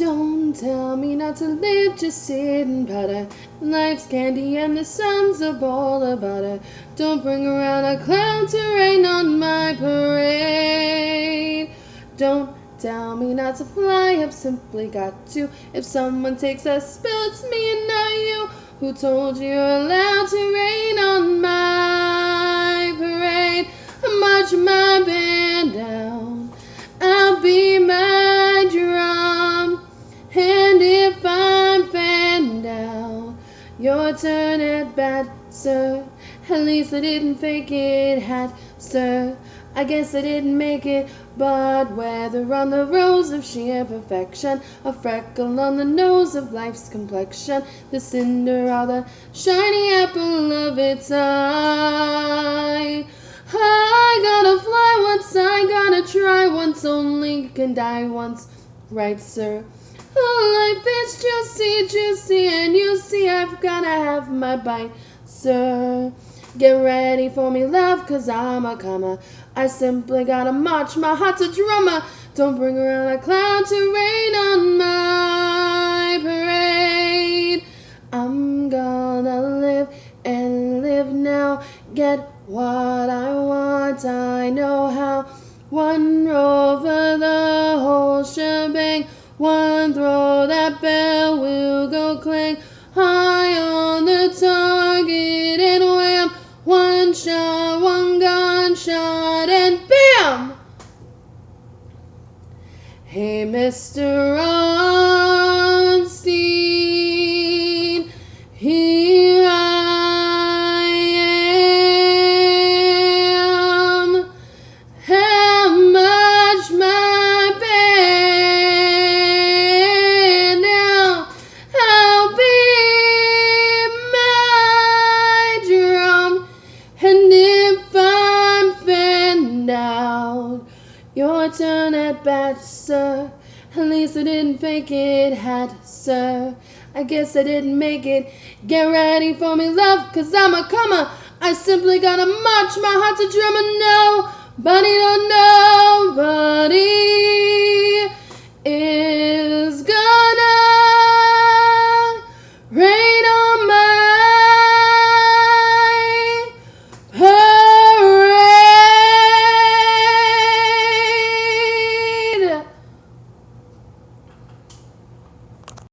Don't tell me not to live, just sit and powder. Life's candy and the sun's a ball about it. Don't bring around a cloud to rain on my parade. Don't tell me not to fly, I've simply got to. If someone takes a spill, it's me and not you. Who told you you're allowed to rain on my parade? I march my band down, I'll be my drum. And if I'm fanned out, your turn at bat, sir. At least I didn't fake it, hat, sir. I guess I didn't make it, but whether on the rose of sheer perfection, a freckle on the nose of life's complexion, the cinder or the shiny apple of its eye. I gotta fly once, I gotta try once, only can die once, right, sir? Oh, life is juicy, juicy, and you see I've gotta have my bite, sir. Get ready for me, love, 'cause I'm a comer. I simply gotta march, my heart's a drummer. Don't bring around a cloud to rain on my parade. I'm gonna live and live now. Get what I want, I know how. One row for the whole shebang. One throw, that bell will go clang. High on the target and wham. One shot, one gunshot, and bam! Hey, Mr. Onstein, here I am. How much my band now? I'll be my drum. And if I'm fanned out, your turn at bat, sir. At least I didn't fake it, hat, sir. I guess I didn't make it. Get ready for me, love, 'cause I'm a comer. I simply gotta march, my heart's a drummer. Nobody, don't nobody